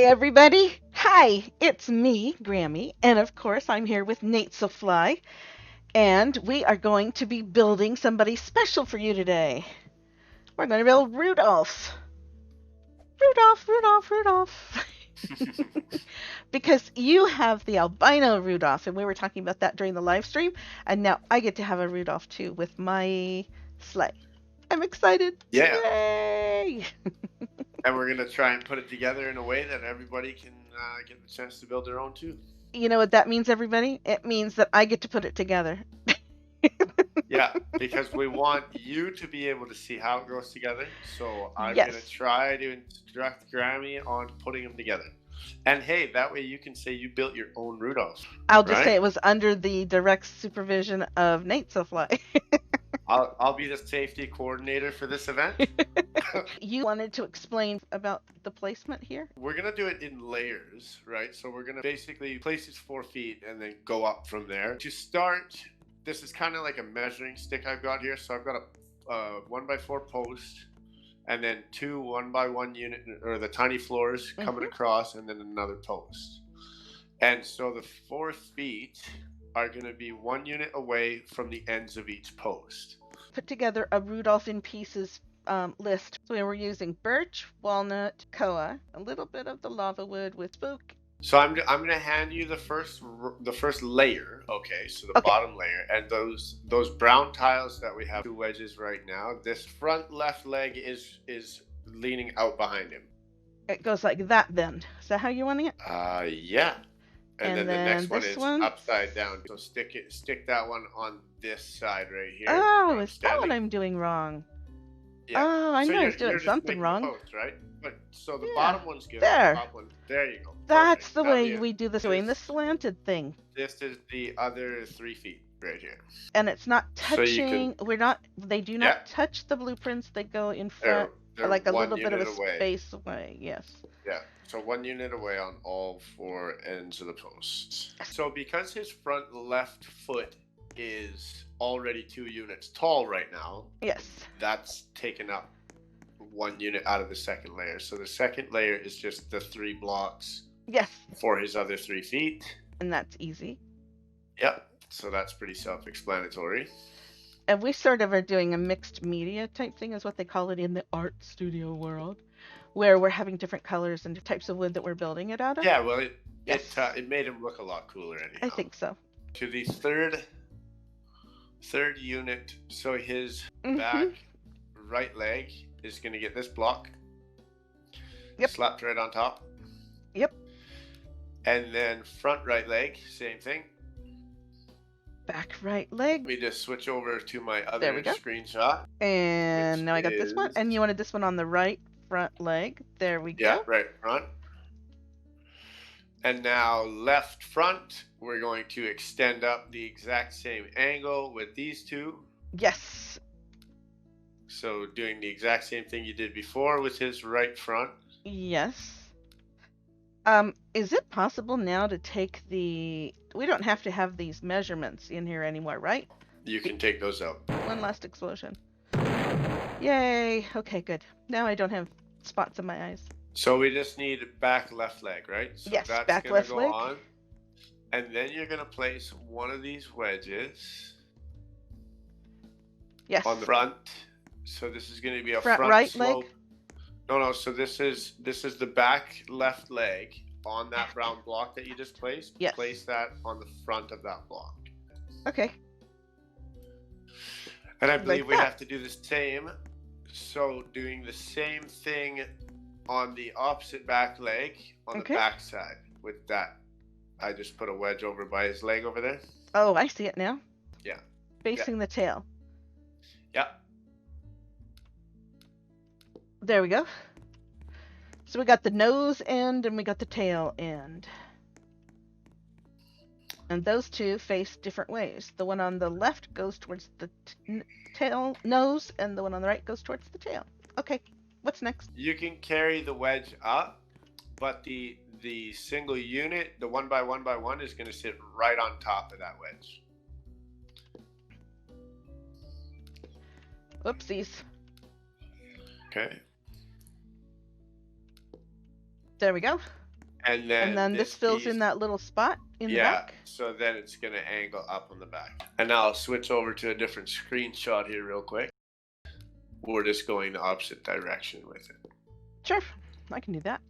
everybody. Hi, it's me, Grammy, and of course I'm here with N8sofly, and we are going to be building somebody special for you today. We're going to build Rudolph. Rudolph, Rudolph, Rudolph. Because you have the albino Rudolph, and we were talking about that during the live stream, and now I get to have a Rudolph too with my sleigh. I'm excited. Yeah, Yay! and we're gonna try and put it together in a way that everybody can get the chance to build their own too. You know what that means, everybody? It means that I get to put it together. Yeah, because we want you to be able to see how it goes together. So I'm Yes. gonna try to instruct Grammy on putting them together. And hey, that way you can say you built your own Rudolph. I'll just right? say it was under the direct supervision of N8sofly. I'll be the safety coordinator for this event. You wanted to explain about the placement here? We're gonna do it in layers, right? So we're gonna basically place these 4 feet and then go up from there. To start, this is kind of like a measuring stick I've got here. So I've got a 1x4 post, and then 2 1x1 unit or the tiny floors coming across, and then another post. And so the 4 feet are going to be 1 unit away from the ends of each post. Put together a Rudolph in Pieces list. So we're using birch, walnut, koa, a little bit of the lava wood with spook. So I'm going to hand you the first layer, okay? So the bottom layer, and those brown tiles that we have 2 wedges right now. This front left leg is leaning out behind him. It goes like that then. Is that how you're wanting it? Yeah. And then the next one is one? upside down. So stick that one on this side right here. Oh, is that what I'm doing wrong? Yeah. Oh, I know I was doing something wrong. Post, right? But so the bottom one's good. There. The top one, there you go. That's the way we do this. Doing the slanted thing. This is the other 3 feet right here. And it's not touching. They do not touch the blueprints. They go in front, they're like a little bit of a space away. Yes. Yeah. So 1 unit away on all 4 ends of the posts. So because his front left foot is already 2 units tall right now. Yes. That's taken up 1 unit out of the second layer. So the second layer is just the 3 blocks. Yes. For his other 3 feet. And that's easy. Yep. So that's pretty self-explanatory. And we sort of are doing a mixed media type thing, is what they call it in the art studio world, where we're having different colors and types of wood that we're building it out of. Yeah, well, it made him look a lot cooler anyhow. I think so. To the third unit, so his back right leg is going to get this block. Yep. Slapped right on top. Yep. And then front right leg, same thing. Back right leg. We just switch over to my other screenshot. And now I got this one. And you wanted this one on the right front leg. There we go. Yeah, right front. And now left front, we're going to extend up the exact same angle with these 2. Yes. So doing the exact same thing you did before with his right front. Yes. Is it possible now to take we don't have to have these measurements in here anymore, right? You can take those out. One last explosion. Yay. Okay, good. Now I don't have spots in my eyes. So we just need back left leg, right? So yes, that's back left leg. On, and then you're going to place one of these wedges. Yes. On the front. So this is going to be a front right slope. leg? No. So this is the back left leg on that brown block that you just placed. Yes. Place that on the front of that block. Okay. And I believe we have to do the same. So doing the same thing on the opposite back leg on the back side with that. I just put a wedge over by his leg over there. Oh, I see it now. Yeah. Facing the tail. Yeah. There we go. So we got the nose end and we got the tail end. And those 2 face different ways. The one on the left goes towards the tail nose, and the one on the right goes towards the tail. Okay, what's next? You can carry the wedge up, but the single unit, the 1x1x1, is going to sit right on top of that wedge. Oopsies. Okay. There we go. And And then then this this fills piece, in that little spot in the yeah, back. so then it's going to angle up on the back. And now I'll switch over to a different screenshot here real quick. We're just going the opposite direction with it. Sure, I can do that.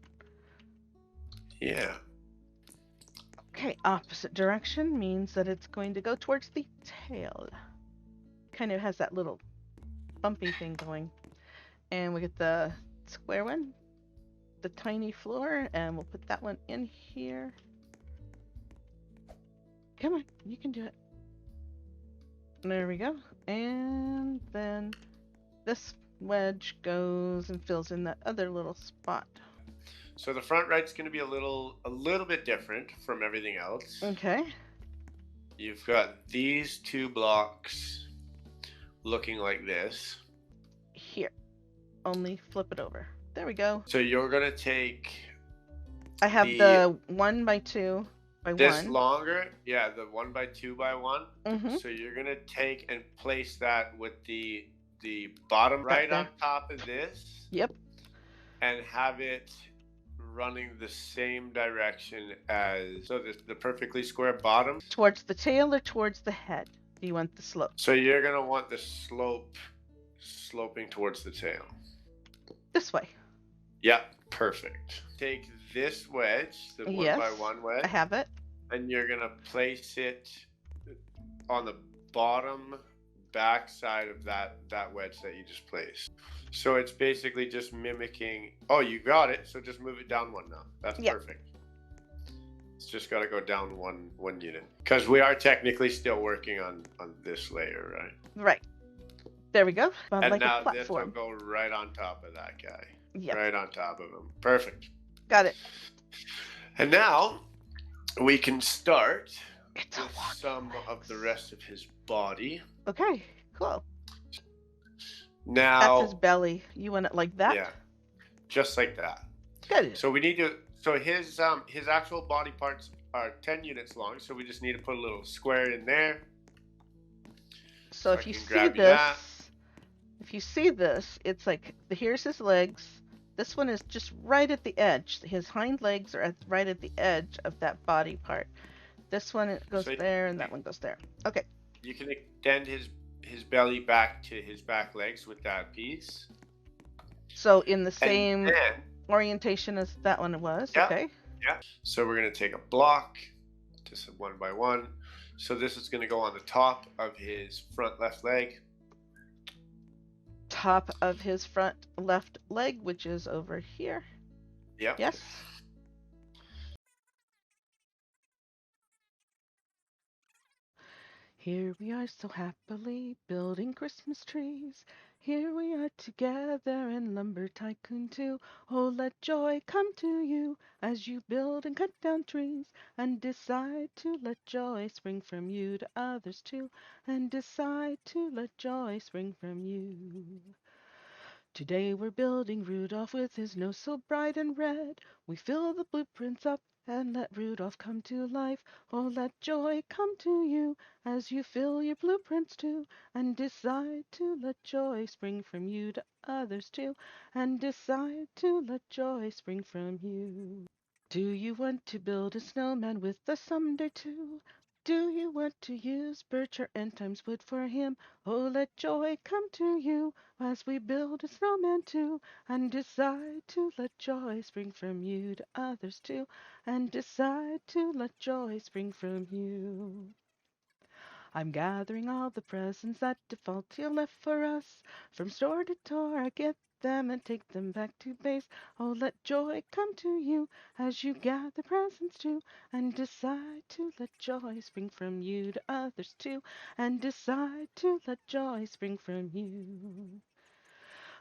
Yeah. Okay, opposite direction means that it's going to go towards the tail. Kind of has that little bumpy thing going. And we get the square one, the tiny floor, and we'll put that one in here. Come on, you can do it. There we go. And then this wedge goes and fills in that other little spot. So the front right's going to be a little bit different from everything else. Okay. You've got these two blocks looking like this. Here. Only flip it over. There we go. So you're going to take I have the 1 by 2 by this 1. longer, yeah, the 1 by 2 by 1. Mm-hmm. So you're going to take and place that with the bottom right on top of this. Yep. And have it running the same direction as, so the perfectly square bottom. Towards the tail or towards the head? Do you want the slope? So you're going to want the sloping towards the tail. This way. Yep, perfect. Take this wedge, the 1 by 1 wedge. I have it. And you're going to place it on the bottom back side of that wedge that you just placed. So it's basically just mimicking, oh, you got it. So just move it down one now. That's perfect. It's just got to go down one unit. Because we are technically still working on this layer, right? Right. There we go. And like now a platform. This will go right on top of that guy. Yep. Right on top of him. Perfect. Got it. And now we can start with some of the rest of his body. Okay, cool. Now that's his belly. You want it like that? Yeah, just like that. Good. So we need to. So his actual body parts are 10 units long. So we just need to put a little square in there. So if you see this, it's like here's his legs. This one is just right at the edge. His hind legs are right at the edge of that body part. This one goes there, and that one goes there. Okay. You can extend his belly back to his back legs with that piece. So in the same orientation as that one was. Yeah, okay. Yeah. So we're going to take a block, just 1 by 1. So this is going to go on the top of his front left leg. Top of his front left leg, which is over here. Yep. Yes. Here we are so happily building Christmas trees. Here we are together in Lumber Tycoon 2. Oh, let joy come to you as you build and cut down trees and decide to let joy spring from you to others too, and decide to let joy spring from you. Today we're building Rudolph with his nose so bright and red. We fill the blueprints up and let Rudolph come to life. Oh, let joy come to you as you fill your blueprints too, and decide to let joy spring from you to others too, and decide to let joy spring from you. Do you want to build a snowman with us someday too? Do you want to use birch or end times wood for him? Oh, let joy come to you as we build a snowman too, and decide to let joy spring from you to others too, and decide to let joy spring from you. I'm gathering all the presents that Defaultio left for us. From store to door I get them and take them back to base. Oh, let joy come to you as you gather presents too, and decide to let joy spring from you to others too, and decide to let joy spring from you.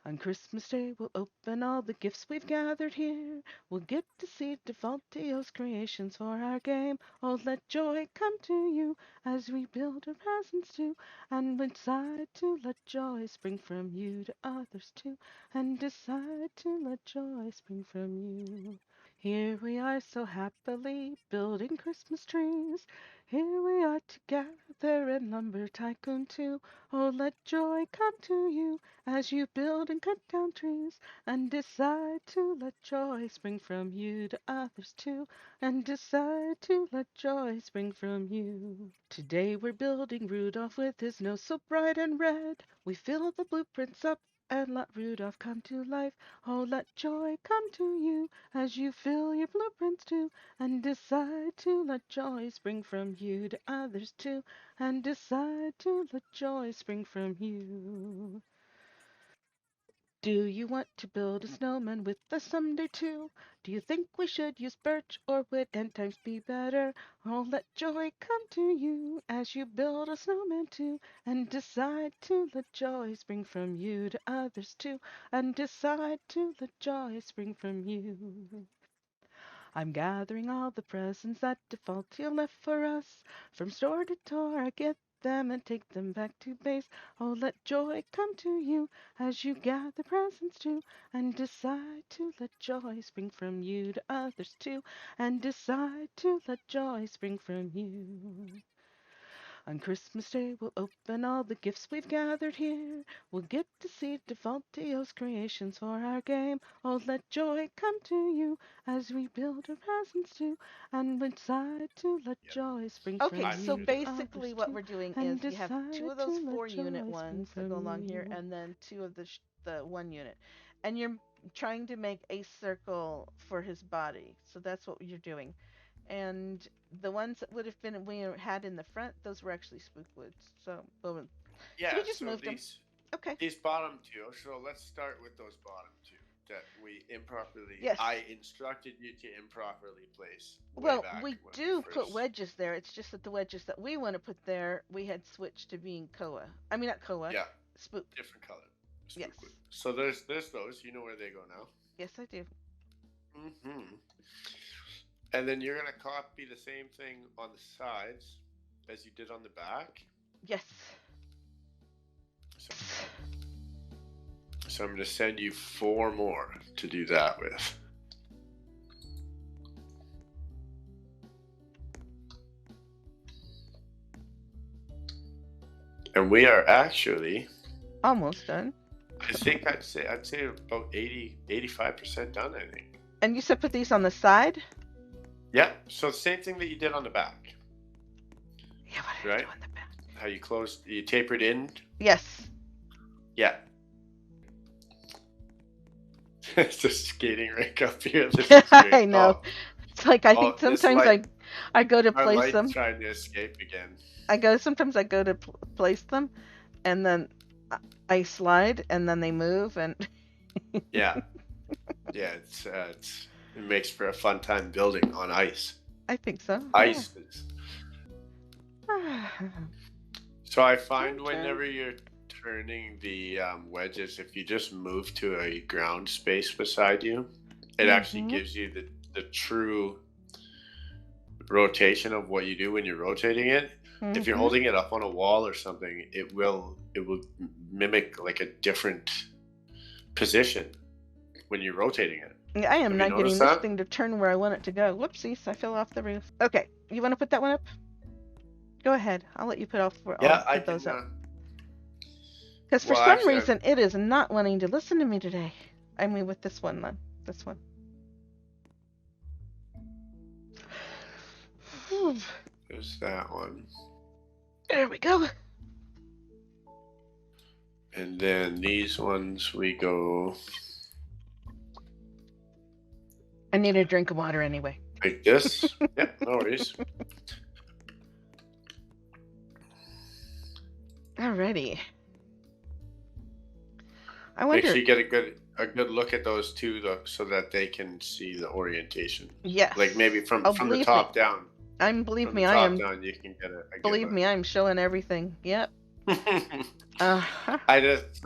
On Christmas Day we'll open all the gifts we've gathered here. We'll get to see Defaultio's creations for our game. Oh, let joy come to you as we build our presents too, and decide to let joy spring from you to others too, and decide to let joy spring from you. Here we are so happily building Christmas trees. Here we are together there in Lumber Tycoon 2. Oh, let joy come to you as you build and cut down trees and decide to let joy spring from you to others too. And decide to let joy spring from you. Today we're building Rudolph with his nose so bright and red. We fill the blueprints up and let Rudolph come to life. Oh, let joy come to you as you fill your blueprints too. And decide to let joy spring from you to others too. And decide to let joy spring from you. Do you want to build a snowman with us someday too? Do you think we should use birch or would N8s be better? Oh, let joy come to you as you build a snowman too. And decide to let joy spring from you to others too. And decide to let joy spring from you. I'm gathering all the presents that Defaultio left for us. From store to door I get them and take them back to base. Oh, let joy come to you as you gather presents too. And decide to let joy spring from you to others too. And decide to let joy spring from you. On Christmas Day, we'll open all the gifts we've gathered here. We'll get to see Defaultio's creations for our game. Oh, let joy come to you as we build our presents too. And decide to let joy spring from I'm you so to basically others what too. we're doing And is you have two of those decide to let 4-unit joy ones spring that go from along here, you. and then two of the 1-unit, and you're trying to make a circle for his body. So that's what you're doing. And the ones that would have been we had in the front, those were actually spook woods. So, so Yeah, we just so moved them. Okay. these bottom two. So let's start with those bottom two that we improperly. Yes. I instructed you to improperly place. Well, we do put wedges there. It's just that the wedges that we want to put there, we had switched to being Koa. I mean, not Koa. Yeah. Spook. Different color. Yes. Wood. So there's those. You know where they go now. Yes, I do. Mm-hmm. And then you're gonna copy the same thing on the sides as you did on the back. Yes. So I'm going to send you 4 more to do that with. And we are actually almost done. I think I'd say about 85% done, I think. And you said put these on the side? Yeah. So same thing that you did on the back. Yeah, what did I do on the back? How you tapered in? Yes. Yeah. It's just skating rink up here. I know. It's like I think sometimes I go to place them. Trying to escape again. Sometimes I go to place them, and then I slide, and then they move, and yeah, it makes for a fun time building on ice. I think so. Ice is. Yeah. So I find whenever you're turning the wedges, if you just move to a ground space beside you, it actually gives you the true rotation of what you do when you're rotating it. If you're holding it up on a wall or something, it will mimic like a different position when you're rotating it. Yeah, I am not getting this thing to turn where I want it to go. Whoopsies, I fell off the roof. Okay, you want to put that one up? Go ahead. I'll let you put those up. Because for some reason, it is not wanting to listen to me today. I mean, with this one, then. This one. There's that one. There we go. And then these ones, we go... I need a drink of water anyway. Like this? Yep, no worries. Alrighty. I wonder. Make sure you get a good look at those two, though, so that they can see the orientation. Yes. Like maybe from the top down. Believe me, I am. Down, you can get believe me, I'm showing everything. Yep. I just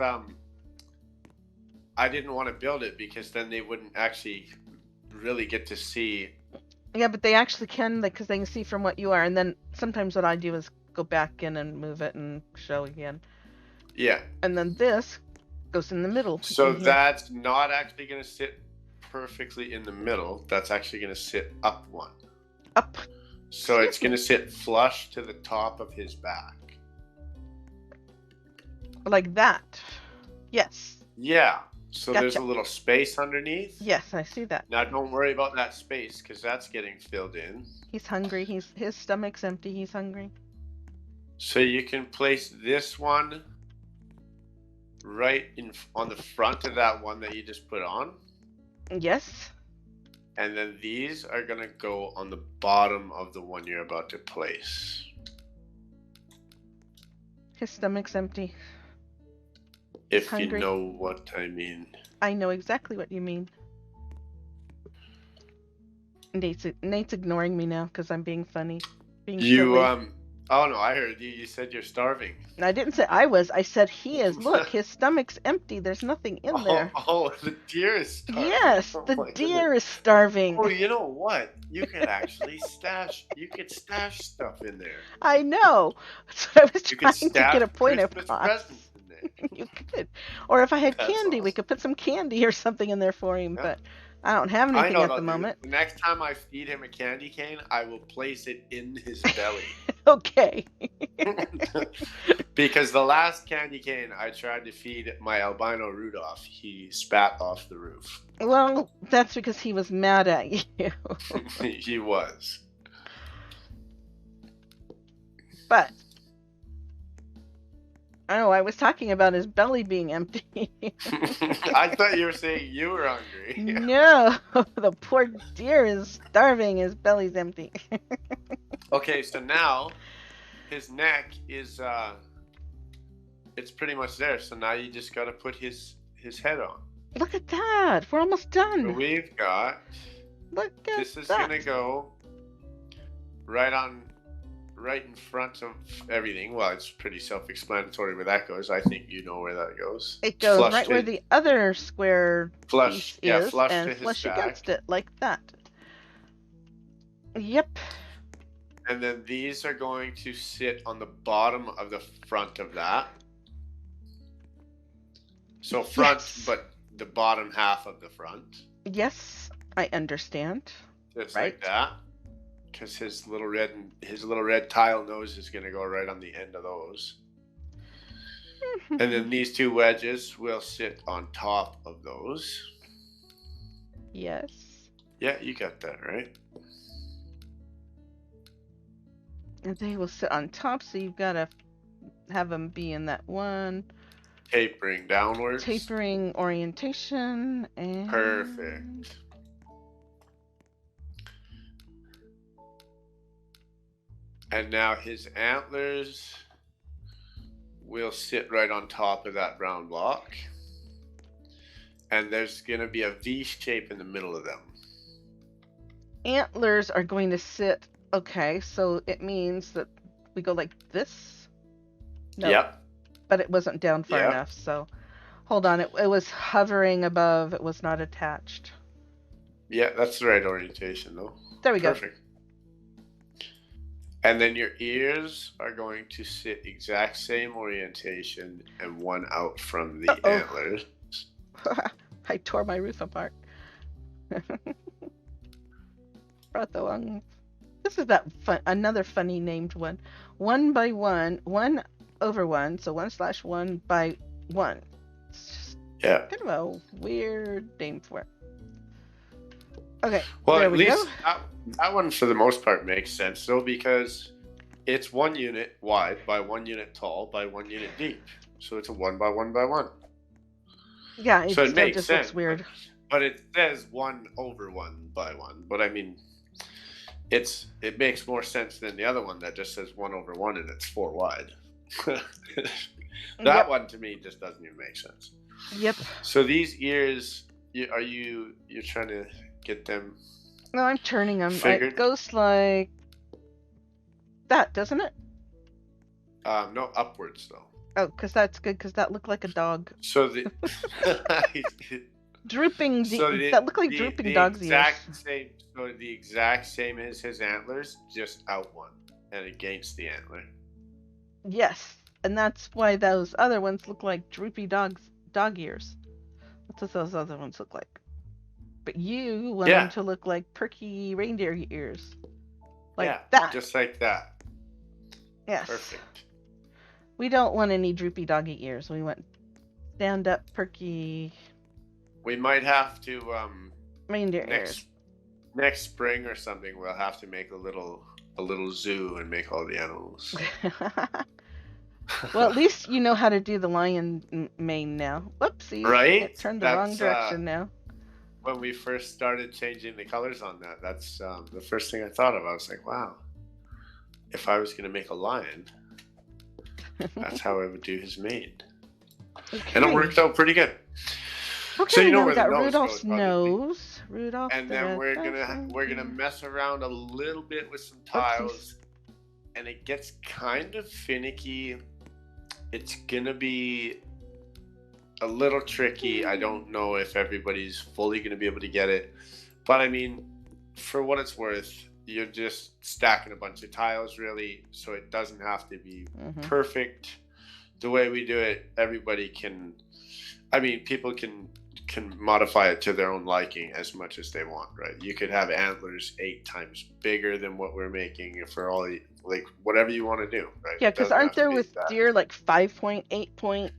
I didn't want to build it because then they wouldn't actually really get to see. Yeah, but they actually can, because they can see from what you are, and then sometimes what I do is go back in and move it and show again. Yeah. And then this goes in the middle. So that's not actually going to sit perfectly in the middle. That's actually going to sit up one. Up. So it's Excuse me. going to sit flush to the top of his back. Like that. Yes. Yeah. So there's Gotcha. a little space underneath. Yes, I see that. Now don't worry about that space because that's getting filled in. He's hungry. His stomach's empty. He's hungry. So you can place this one right on the front of that one that you just put on. Yes. And then these are going to go on the bottom of the one you're about to place. His stomach's empty. If you hungry. know what I mean. I know exactly what you mean. Nate's ignoring me now because I'm being funny. Being silly. Oh no, I heard you. You said you're starving. I didn't say I was. I said he is. Look, his stomach's empty. There's nothing in there. Oh, the deer is starving. Yes, Oh the my deer goodness. is starving. Oh, you know what? You could actually stash stuff in there. I know. That's what I was You could trying to stash get a point Christmas across. presents in there. You could. Or if I had That's candy, we awesome. could put some candy or something in there for him, Yeah. but I don't have I anything know at what the I'll do. moment. The next time I feed him a candy cane, I will place it in his belly. Okay. Because the last candy cane I tried to feed my albino Rudolph, he spat off the roof. Well, that's because he was mad at you. He was. But oh, I was talking about his belly being empty. I thought you were saying you were hungry. No, the poor deer is starving. His belly's empty. Okay, so now his neck is it's pretty much there. So now you just got to put his head on. Look at that. We're almost So done. we've got Look at this is that. gonna go right in front of everything. Well, it's pretty self-explanatory where that goes. I think you know where that goes. It goes Flush right to- where the other square flush, piece yeah, is flush and to his flush back. against it like that. Yep. And then these are going to sit on the bottom of the front of that. So front, Yes. but the bottom half of the front. Yes, I understand. Just Right. like that. Because his little red tile nose is going to go right on the end of those. And then these two wedges will sit on top of those. Yes. Yeah, you got that right. And they will sit on top, so you've got to have them be in that one Tapering downwards. tapering orientation. And Perfect. And now his antlers will sit right on top of that brown block. And there's going to be a V shape in the middle of them. Antlers are going to sit. Okay, so it means that we go like this. No, Yep. but it wasn't down far Yep. enough. So hold on, it was hovering above. It was not attached. Yeah, that's the right orientation though. There we go. Perfect. And then your ears are going to sit exact same orientation and one out from the Uh-oh. antlers. I tore my roof apart. This is that another funny named one. 1 by 1, 1 over 1, so 1/1 by 1. It's just Yeah. kind of a weird name for it. Okay, Well, there at we least go. that one for the most part makes sense though, because it's 1 unit wide by 1 unit tall by 1 unit deep. So it's a 1 by 1 by 1. Yeah, it So it still makes just sense. looks weird. But it says 1 over 1 by 1. But I mean, it makes more sense than the other one that just says 1 over 1 and it's 4 wide. That Yep. one to me just doesn't even make sense. Yep. So these ears, you're trying to get them? No, I'm turning them. Figured. It goes like that, doesn't it? No, upwards though. Oh, because that's good, because that looked like a dog. So the Drooping, So that looked like drooping dog's ears. The exact same as his antlers, just out one and against the antler. Yes, and that's why those other ones look like droopy dog ears. That's what those other ones look like. But you want them to look like perky reindeer ears. Like that. Just like that. Yes. Perfect. We don't want any droopy doggy ears. We want stand up, perky We might have to reindeer ears. next spring or something. We'll have to make a little zoo and make all the animals. Well, at least you know how to do the lion mane now. Whoopsies. Right? It turned the wrong direction now. When we first started changing the colors on that, that's the first thing I thought of. I was like, wow, if I was going to make a lion, that's how I would do his mane. Okay. And it worked out pretty good. Okay, so you know now where we got the nose Rudolph's goes, nose. Rudolph. And then we're gonna mess around a little bit with some tiles, and it gets kind of finicky. It's gonna be a little tricky. I don't know if everybody's fully gonna be able to get it, but I mean, for what it's worth, you're just stacking a bunch of tiles, really, so it doesn't have to be perfect. The way we do it, everybody can. I mean, people can modify it to their own liking as much as they want, right? You could have antlers 8 times bigger than what we're making for all, like, whatever you want to do, right? Yeah, because aren't there with deer like 5 point, 8 point,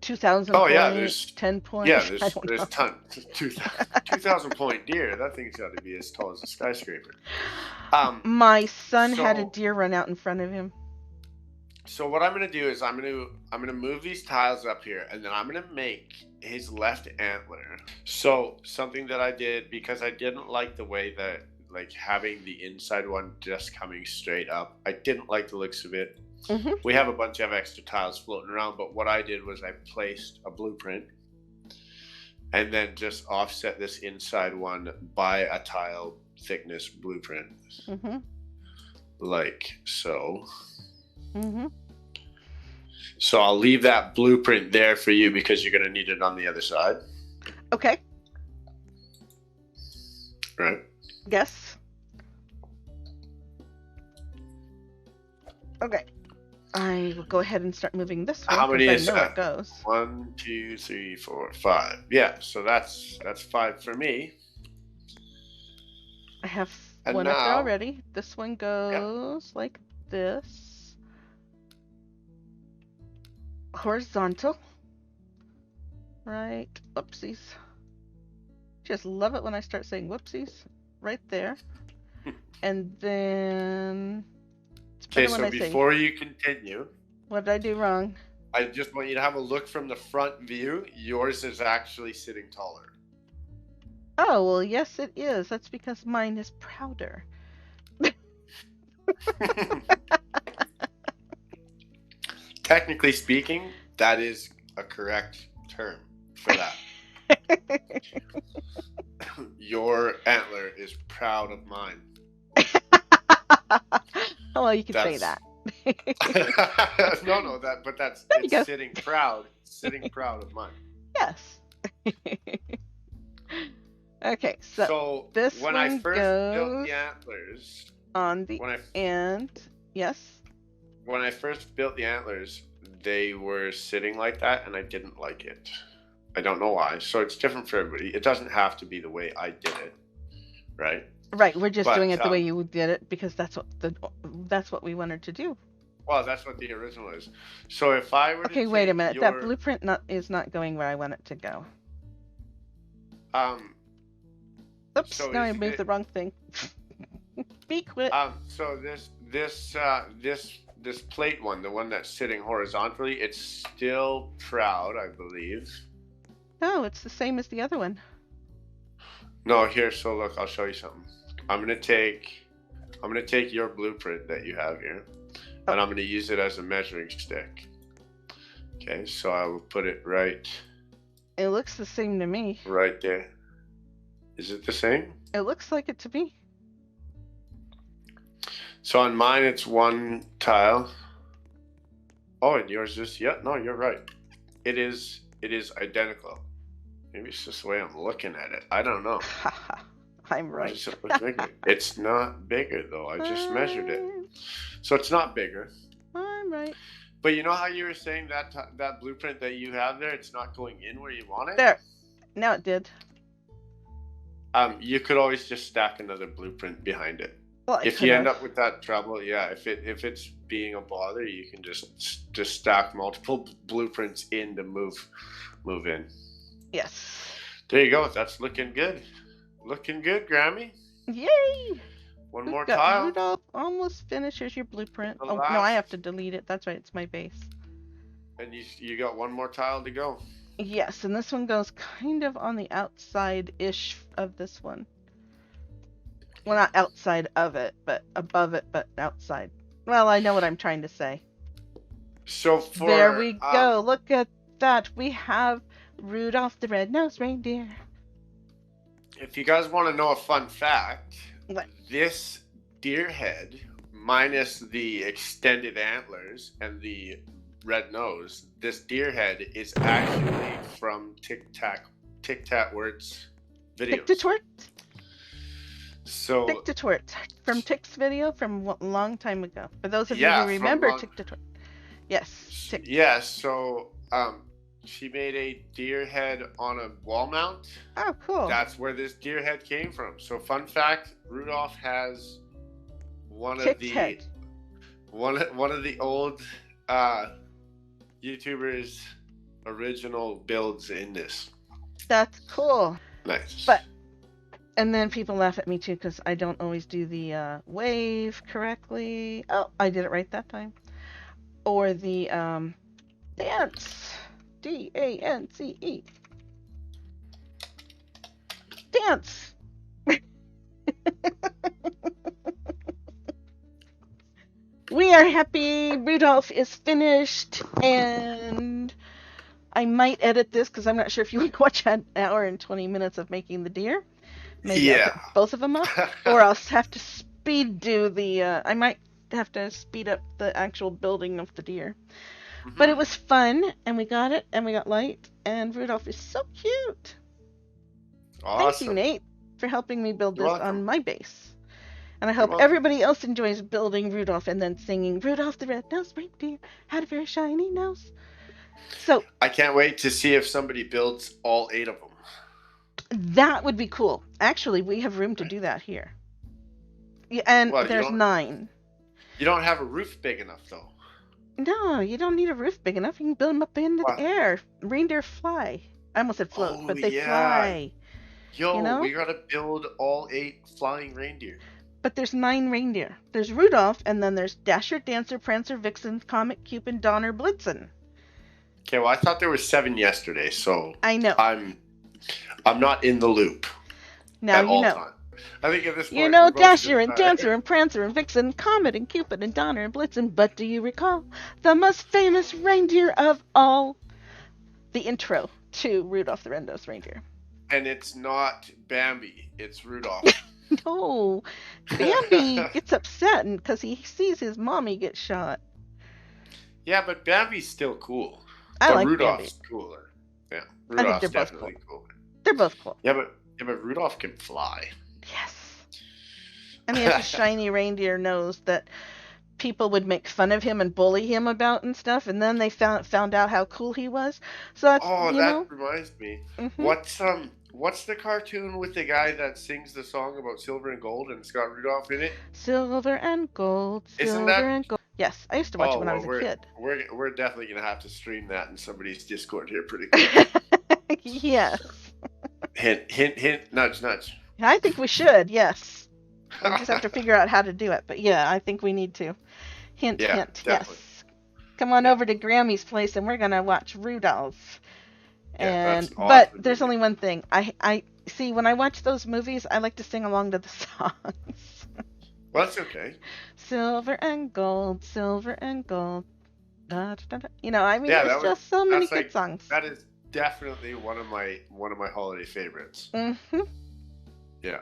2,000 point? Oh yeah, there's 10 point. Yeah, there's tons. 2,000 point deer. That thing's got to be as tall as a skyscraper. My son had a deer run out in front of him. So what I'm gonna do is I'm gonna move these tiles up here, and then I'm gonna make his left antler. So something that I did, because I didn't like the way that, like, having the inside one just coming straight up, I didn't like the looks of it. We have a bunch of extra tiles floating around, but what I did was I placed a blueprint and then just offset this inside one by a tile thickness blueprint, like so. So I'll leave that blueprint there for you because you're going to need it on the other side. Okay. Right. Yes. Okay. I will go ahead and start moving this one. How many is I know that? It goes. 1, 2, 3, 4, 5. Yeah, so that's 5 for me. I have one up there already. This one goes like this. Horizontal. Right. Whoopsies. Just love it when I start saying whoopsies. Right there. And then... Okay, so before you continue... What did I do wrong? I just want you to have a look from the front view. Yours is actually sitting taller. Oh, well, yes, it is. That's because mine is prouder. Technically speaking, that is a correct term for that. Your antler is proud of mine. Oh, well, you can say that. No, but that's sitting proud of mine. Yes. Okay, so this when one I first built the antlers on the end, yes. When I first built the antlers, they were sitting like that, and I didn't like it. I don't know why. So it's different for everybody. It doesn't have to be the way I did it, right? Right. We're just doing it the way you did it because that's what we wanted to do. Well, that's what the original is. So if I were to wait a minute. That blueprint is not going where I want it to go. Oops! So now I moved the wrong thing. Be quick. So this plate one, the one that's sitting horizontally, it's still proud, I believe. No, it's the same as the other one. No, here. So look, I'll show you something. I'm gonna take your blueprint that you have here, and I'm gonna use it as a measuring stick. Okay, so I will put it right. It looks the same to me. Right there. Is it the same? It looks like it to me. So on mine, it's one tile. Oh, and yours is, no, you're right. It is identical. Maybe it's just the way I'm looking at it. I don't know. I'm right. It's not bigger, though. I just measured it. So it's not bigger. I'm right. But you know how you were saying that blueprint that you have there, it's not going in where you want it? There. Now it did. You could always just stack another blueprint behind it. Well, I if could you have. end up with that trouble, yeah, if it's being a bother, you can just stack multiple blueprints in to move in. Yes. There you go. That's looking good. Looking good, Grammy. Yay! One We've more got tile. Rudolph almost finished. Here's your blueprint. The Oh, no, I last. have to delete it. That's right, it's my base. And you got one more tile to go. Yes, and this one goes kind of on the outside-ish of this one. Well, not outside of it, but above it, but outside. Well, I know what I'm trying to say. So for There we go. Look at that. We have Rudolph the Red-Nosed Reindeer. If you guys want to know a fun fact, What? this deer head, minus the extended antlers and the red nose, this deer head is actually from Tic Tac Words videos. Tick-to-twort? So Tick-to-twort. From Tick's video from a long time ago. For those of you Yeah, who from remember long- Tick-to-twort. Yes, Tick. yeah, so she made a deer head on a wall mount. Oh, cool. That's where this deer head came from. So fun fact, Rudolph has one of Tick's the head. one of the old YouTubers' original builds in this. That's cool. Nice. But, and then people laugh at me too because I don't always do the wave correctly. Oh, I did it right that time. Or the dance. D-A-N-C-E. Dance. We are happy. Rudolph is finished, and I might edit this because I'm not sure if you want to watch an hour and 20 minutes of making the deer. Maybe I'll put both of them up, or I'll have to speed do the. I might have to speed up the actual building of the deer. Mhm. But it was fun, and we got it, and we got light, and Rudolph is so cute. Awesome. Thank you, Nate, for helping me build You're this welcome. on my base. And I hope welcome. everybody else enjoys building Rudolph and then singing Rudolph the Red-Nosed Reindeer had a very shiny nose. So I can't wait to see if somebody builds all 8 of them. that would be cool. Actually, we have room to do that here. Yeah, and Well, you there's don't- 9. You don't have a roof big enough though. No, you don't need a roof big enough. You can build them up into Wow. the air. Reindeer fly. I almost said float, Oh, but they yeah. fly. Yo, You know? we gotta build all 8 flying reindeer. But there's 9 reindeer. There's Rudolph, and then there's Dasher, Dancer, Prancer, Vixen, Comet, Cupid, Donner, Blitzen. Okay, well I thought there were 7 yesterday, so I know. I'm not in the loop Now at you all know. time. I think at this point You know we're both Dasher just and Dancer and Prancer and Vixen, Comet and Cupid and Donner and Blitzen, but do you recall the most famous reindeer of all? The intro to Rudolph the Red-Nosed Reindeer. And it's not Bambi, it's Rudolph. No, Bambi gets upset because he sees his mommy get shot. Yeah, but Bambi's still cool. I But like Rudolph's Bambi. cooler. Yeah, think Rudolph's they're both definitely cooler. They're both cool. Yeah, but Rudolph can fly. Yes. And he has a shiny reindeer nose that people would make fun of him and bully him about and stuff, and then they found out how cool he was. So that's, Oh, you that know. reminds me. Mhm. What's the cartoon with the guy that sings the song about silver and gold and it's got Rudolph in it? Silver and gold, Isn't silver that- and gold. Yes, I used to watch it when I was well, a kid. We're definitely gonna have to stream that in somebody's Discord here pretty quick. Yes. hint, nudge, nudge. I think we should, yes. We just have to figure out how to do it. But yeah, I think we need to. Hint, Yeah, hint, definitely. yes. Come on over to Grammy's place and we're going to watch Rudolph. Yeah, that's awesome. But there's only one thing. I see, when I watch those movies, I like to sing along to the songs. Well, that's okay. Silver and gold, silver and gold. Da, da, da, da. You know, I mean, Yeah, there's just so many that's good like- songs. That is definitely one of my holiday favorites. Mm-hmm. Yeah.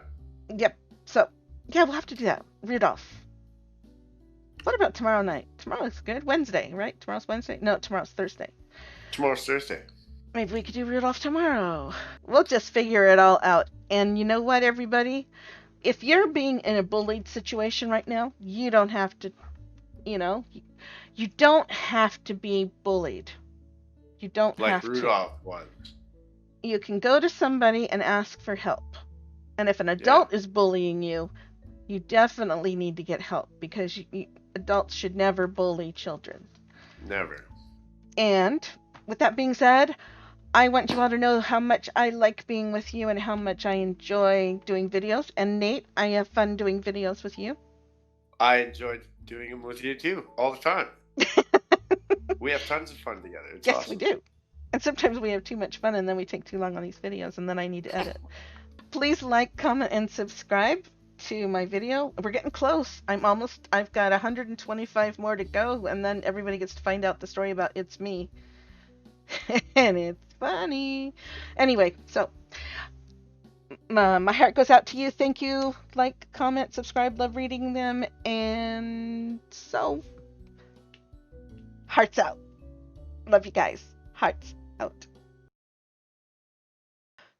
Yep. So, yeah, we'll have to do that. Rudolph. What about tomorrow night? Tomorrow's good. Wednesday, right? Tomorrow's Wednesday? No, tomorrow's Thursday. Tomorrow's Thursday. Maybe we could do Rudolph tomorrow. We'll just figure it all out. And you know what, everybody? If you're being in a bullied situation right now, you don't have to, you don't have to be bullied. You don't Like have Rudolph was. to. You can go to somebody and ask for help. And if an adult is bullying you, You definitely need to get help because adults should never bully children. Never. And with that being said, I want you all to know how much I like being with you and how much I enjoy doing videos. And Nate, I have fun doing videos with you. I enjoyed doing them with you too, all the time. We have tons of fun together. It's yes, awesome. we do. And sometimes we have too much fun and then we take too long on these videos and then I need to edit. Please like, comment, and subscribe to my video. We're getting close. I've got 125 more to go and then everybody gets to find out the story about It's Me. And it's funny. Anyway, so my heart goes out to you. Thank you. Like, comment, subscribe. Love reading them. And so, hearts out. Love you guys. Hearts out.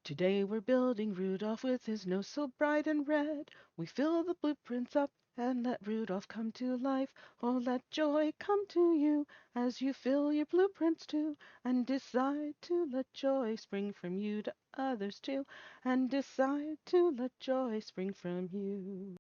Today we're building Rudolph with his nose so bright and red. We fill the blueprints up and let Rudolph come to life. Oh, let joy come to you as you fill your blueprints too. And decide to let joy spring from you to others too. And decide to let joy spring from you.